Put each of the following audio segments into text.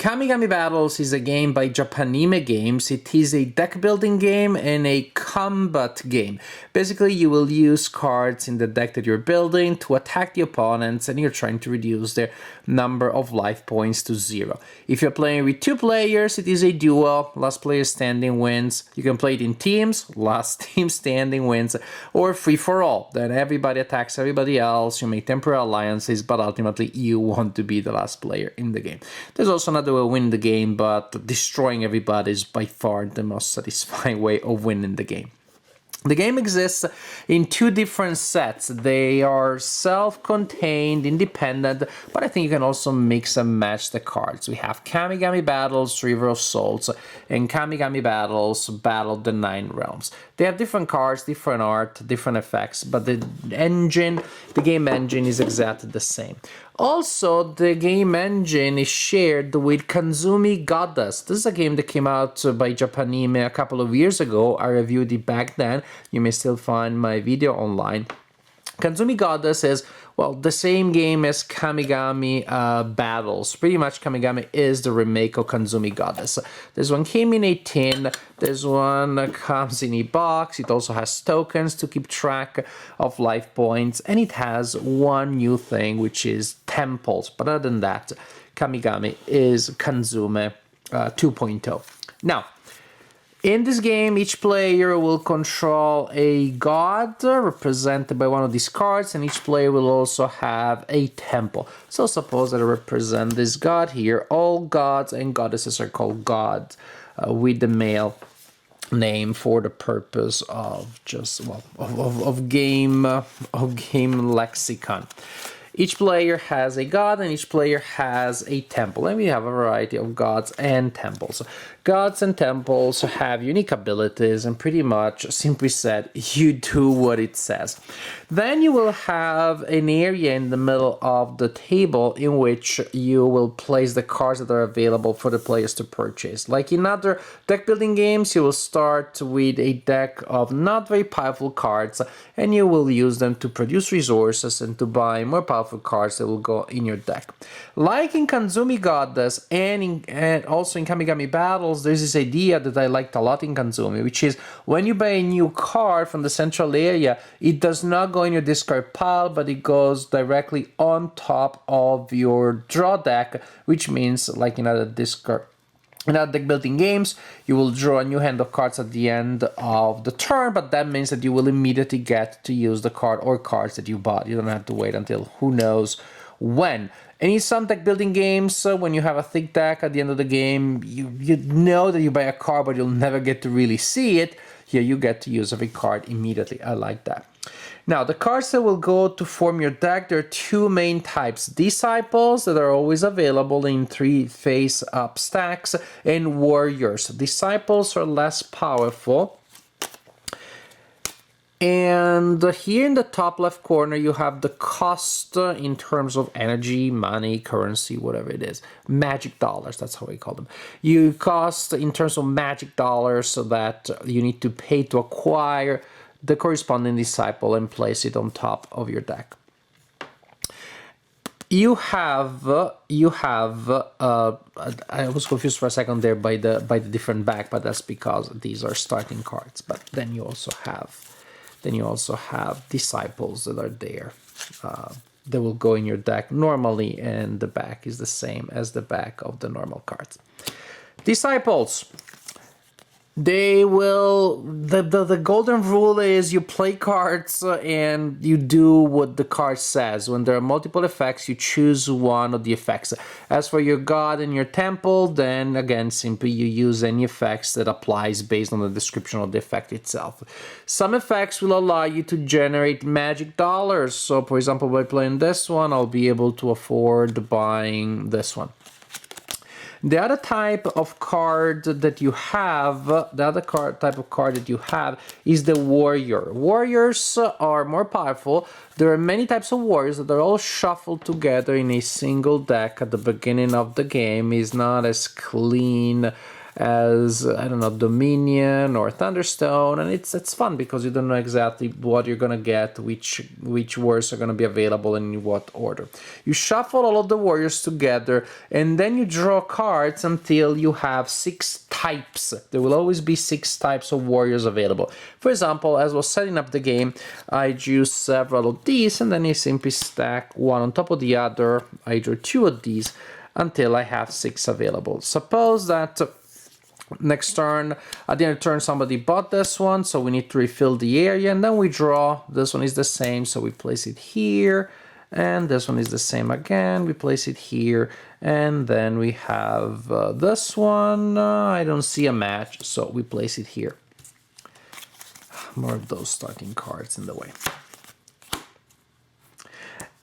Kamigami Battles is a game by Japanime Games. It is a deck building game and a combat game. Basically, you will use cards in the deck that you're building to attack the opponents, and you're trying to reduce their number of life points to 0. If you're playing with 2 players, it is a duel. Last player standing wins. You can play it in teams. Last team standing wins. Or free for all. Then everybody attacks everybody else. You make temporary alliances, but ultimately you want to be the last player in the game. There's also another way to win the game, but destroying everybody is by far the most satisfying way of winning the game. The game exists in 2 different sets. They are self-contained, independent, but I think you can also mix and match the cards. We have Kamigami Battles, River of Souls, and Kamigami Battles, Battle of the 9 Realms. They have different cards, different art, different effects, but the game engine is exactly the same. Also, the game engine is shared with Kanzumi Goddess. This is a game that came out by Japanime a couple of years ago. I reviewed it back then. You may still find my video online. Kanzumi Goddess is, well, the same game as Kamigami Battles. Pretty much Kamigami is the remake of Kanzumi Goddess. This one came in a tin. This one comes in a box. It also has tokens to keep track of life points. And it has one new thing, which is temples. But other than that, Kamigami is Kanzume 2.0. Now, in this game, each player will control a god represented by one of these cards, and each player will also have a temple. So suppose that I represent this god here. All gods and goddesses are called gods with the male name for the purpose of just, well, of game lexicon. Each player has a god and each player has a temple, and we have a variety of gods and temples. Gods and temples have unique abilities, and pretty much, simply said, you do what it says. Then you will have an area in the middle of the table in which you will place the cards that are available for the players to purchase. Like in other deck building games, you will start with a deck of not very powerful cards, and you will use them to produce resources and to buy more powerful cards that will go in your deck. Like in Kanzumi Goddess and also in Kamigami Battles, there's this idea that I liked a lot in Kanzumi, which is when you buy a new card from the central area, it does not go in your discard pile, but it goes directly on top of your draw deck, which means, like in other deck building games, you will draw a new hand of cards at the end of the turn, but that means that you will immediately get to use the card or cards that you bought. You don't have to wait until who knows when. And in some deck building games, when you have a thick deck at the end of the game, you know that you buy a card, but you'll never get to really see it. Here you get to use every card immediately. I like that. Now, the cards that will go to form your deck, there are 2 main types. Disciples, that are always available in 3 face-up stacks, and warriors. Disciples are less powerful. And here in the top left corner, you have the cost in terms of energy, money, currency, whatever it is. Magic dollars, that's how we call them. You cost in terms of magic dollars, so that you need to pay to acquire the corresponding disciple and place it on top of your deck. You have I was confused for a second there by the different back, but that's because these are starting cards. But then you also have disciples that are there that will go in your deck normally, and the back is the same as the back of the normal cards. Disciples. They will, the golden rule is you play cards and you do what the card says. When there are multiple effects, you choose one of the effects. As for your god and your temple, then again, simply you use any effects that applies based on the description of the effect itself. Some effects will allow you to generate magic dollars. So for example, by playing this one, I'll be able to afford buying this one. The other type of card that you have, is the warrior. Warriors are more powerful. There are many types of warriors that are all shuffled together in a single deck at the beginning of the game. Is not as clean as, I don't know, Dominion or Thunderstone, and it's fun because you don't know exactly what you're gonna get, which warriors are gonna be available and in what order. You shuffle all of the warriors together, and then you draw cards until you have 6 types. There will always be 6 types of warriors available. For example, as I was setting up the game, I drew several of these, and then you simply stack one on top of the other. I drew 2 of these until I have 6 available. Suppose that next turn, at the end of the turn, somebody bought this one, so we need to refill the area, and then we draw. This one is the same, so we place it here, and this one is the same again. We place it here, and then we have this one. I don't see a match, so we place it here. More of those starting cards in the way.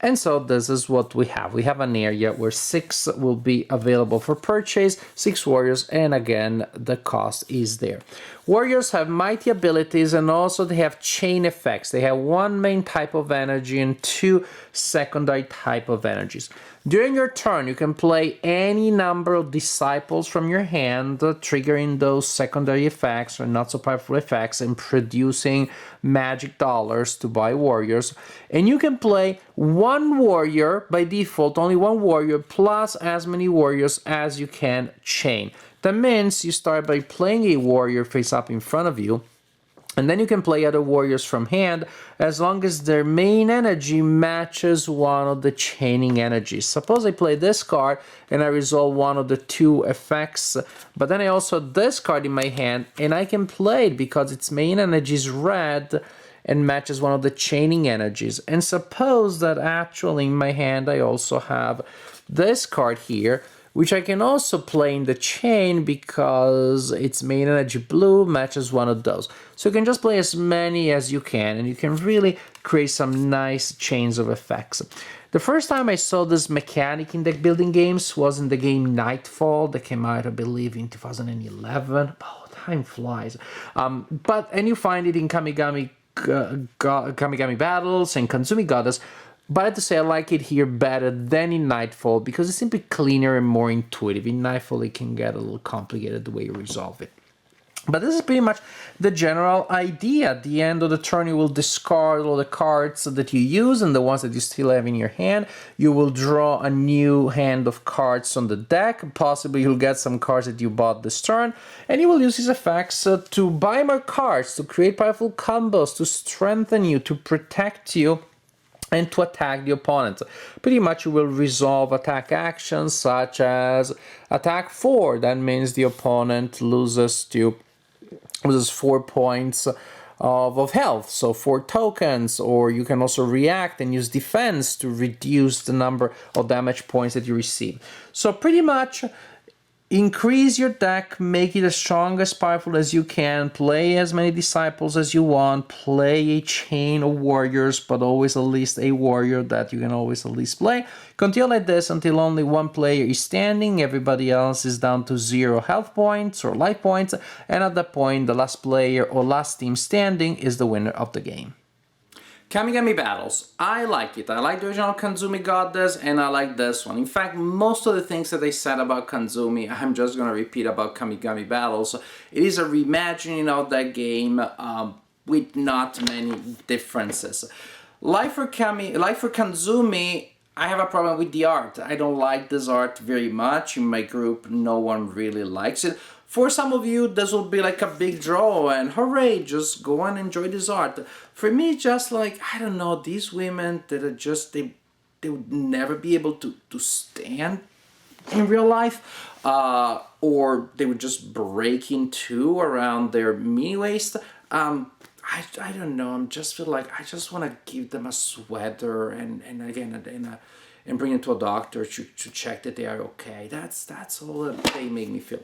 And so this is what we have. We have an area where 6 will be available for purchase, 6 warriors, and again, the cost is there. Warriors have mighty abilities, and also they have chain effects. They have 1 main type of energy and 2 secondary type of energies. During your turn, you can play any number of disciples from your hand, triggering those secondary effects or not so powerful effects and producing magic dollars to buy warriors. And you can play 1 warrior by default, only 1 warrior, plus as many warriors as you can chain. That means you start by playing a warrior face up in front of you, and then you can play other warriors from hand as long as their main energy matches one of the chaining energies. Suppose I play this card and I resolve one of the 2 effects, but then I also have this card in my hand and I can play it because its main energy is red and matches one of the chaining energies. And suppose that actually in my hand I also have this card here, which I can also play in the chain because its main energy blue matches one of those. So you can just play as many as you can, and you can really create some nice chains of effects. The first time I saw this mechanic in deck building games was in the game Nightfall that came out, I believe, in 2011. Oh, time flies. And you find it in Kamigami Battles and Kanzumi Goddess. But I have to say I like it here better than in Nightfall because it's simply cleaner and more intuitive. In Nightfall it can get a little complicated the way you resolve it. But this is pretty much the general idea. At the end of the turn you will discard all the cards that you use and the ones that you still have in your hand. You will draw a new hand of cards on the deck. Possibly you'll get some cards that you bought this turn. And you will use these effects to buy more cards, to create powerful combos, to strengthen you, to protect you, and to attack the opponent. Pretty much you will resolve attack actions such as attack 4. That means the opponent loses 4 points of health, so 4 tokens. Or you can also react and use defense to reduce the number of damage points that you receive. So pretty much increase your deck, make it as strong as powerful as you can, play as many disciples as you want, play a chain of warriors, but always at least a warrior that you can always at least play. Continue like this until only 1 player is standing, everybody else is down to 0 health points or life points, and at that point the last player or last team standing is the winner of the game. Kamigami Battles. I like it. I like the original Kanzumi Goddess, and I like this one. In fact, most of the things that they said about Kanzumi, I'm just going to repeat about Kamigami Battles. It is a reimagining of that game with not many differences. Like for Kanzumi, I have a problem with the art. I don't like this art very much. In my group, no one really likes it. For some of you, this will be like a big draw and hooray, just go and enjoy this art. For me, just like, I don't know, these women that are just, they would never be able to stand in real life, or they would just break in 2 around their mini waist. I don't know, I just feel like I just want to give them a sweater and bring them to a doctor to check that they are okay. That's all that they make me feel.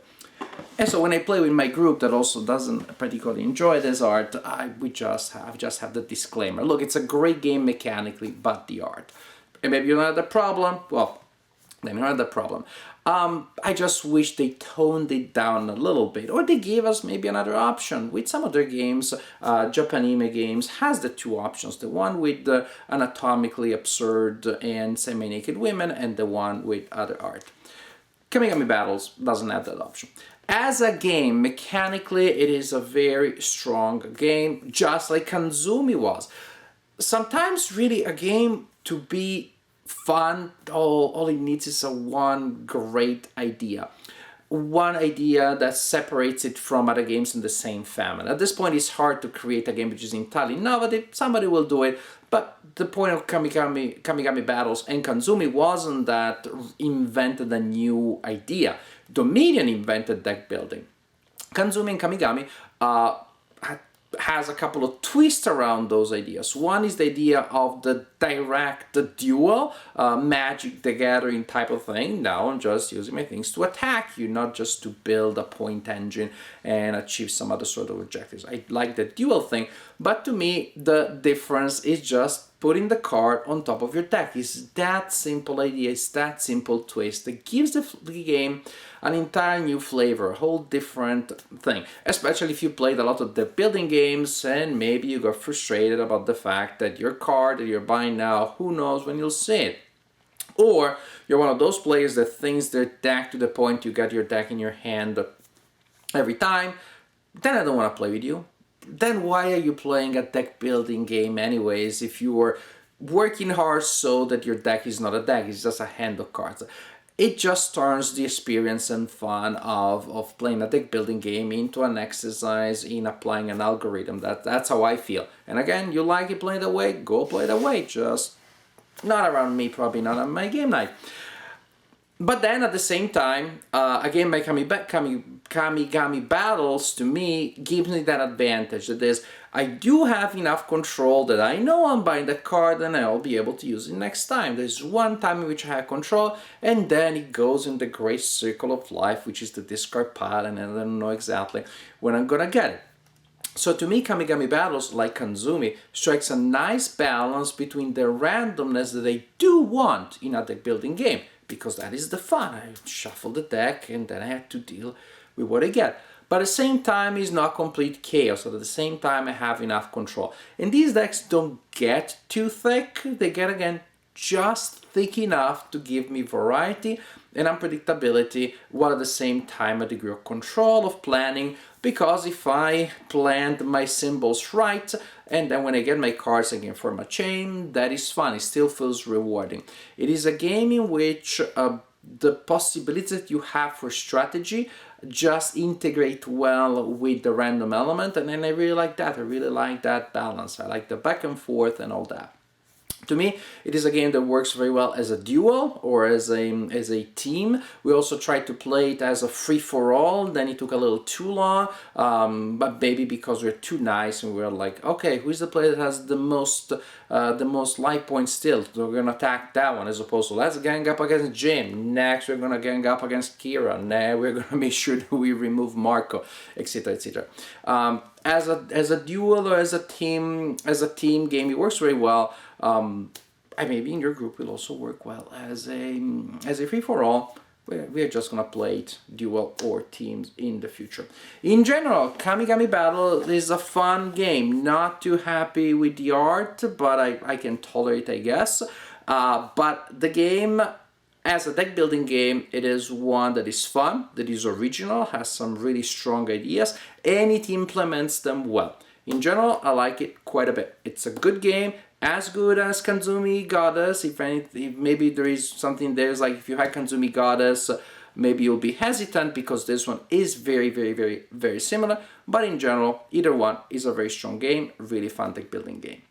And so when I play with my group that also doesn't particularly enjoy this art, I just have the disclaimer. Look, it's a great game mechanically, but the art. And maybe you don't have the problem. Well, let me know the problem. I just wish they toned it down a little bit, or they gave us maybe another option. With some other games, Japanime games has the 2 options. The one with the anatomically absurd and semi-naked women, and the one with other art. Kamigami Battles doesn't have that option. As a game, mechanically, it is a very strong game, just like Kanzumi was. Sometimes, really, a game to be fun, all it needs is one great idea. One idea that separates it from other games in the same family. At this point, it's hard to create a game which is entirely innovative. Somebody will do it, but the point of Kamigami Battles and Kanzumi wasn't that invented a new idea. Dominion invented deck building. Kanzumi and Kamigami has a couple of twists around those ideas. One is the idea of the direct duel, Magic the Gathering type of thing. Now I'm just using my things to attack you, not just to build a point engine and achieve some other sort of objectives. I like the duel thing, but to me the difference is just putting the card on top of your deck. It's that simple idea, it's that simple twist that gives the game an entire new flavor, a whole different thing. Especially if you played a lot of the building games and maybe you got frustrated about the fact that your card that you're buying now, who knows when you'll see it. Or you're one of those players that thinks their deck to the point you get your deck in your hand every time, then I don't want to play with you. Then why are you playing a deck building game anyways if you are working hard so that your deck is not a deck, it's just a hand of cards? It just turns the experience and fun of playing a deck building game into an exercise in applying an algorithm. That's how I feel. And again, you like it playing that way, go play that way. Just not around me, probably not on my game night. But then at the same time, a game like Kamigami Battles, to me, gives me that advantage. That is, I do have enough control that I know I'm buying the card and I'll be able to use it next time. There's one time in which I have control, and then it goes in the great circle of life, which is the discard pile, and I don't know exactly when I'm gonna get it. So to me, Kamigami Battles, like Kanzumi, strikes a nice balance between the randomness that I do want in a deck building game, because that is the fun. I shuffle the deck and then I have to deal with what I get. But at the same time, it's not complete chaos. At the same time, I have enough control. And these decks don't get too thick. They get, again, just thick enough to give me variety and unpredictability, while at the same time a degree of control, of planning, because if I planned my symbols right, and then when I get my cards I can form a chain, that is fun, it still feels rewarding. It is a game in which the possibilities that you have for strategy just integrate well with the random element, and then I really like that. I really like that balance. I like the back and forth and all that. To me, it is a game that works very well as a duel or as a team. We also tried to play it as a free-for-all, then it took a little too long, but maybe because we're too nice and we're like, okay, who's the player that has the most life points still? So we're gonna attack that one, as opposed to let's gang up against Jim. Next, we're gonna gang up against Kira. Now we're gonna make sure that we remove Marco, etc., etc. As a duel or as a team game, it works very well. And maybe in your group will also work well as a free-for-all. We're just gonna play it duel or teams in the future. In general, Kamigami Battle is a fun game. Not too happy with the art, but I can tolerate, I guess. But the game, as a deck building game, it is one that is fun, that is original, has some really strong ideas, and it implements them well. In general, I like it quite a bit. It's a good game, as good as Kanzumi Goddess. If maybe there is something there, like if you had Kanzumi Goddess, maybe you'll be hesitant because this one is very, very, very, very similar. But in general, either one is a very strong game, really fun deck building game.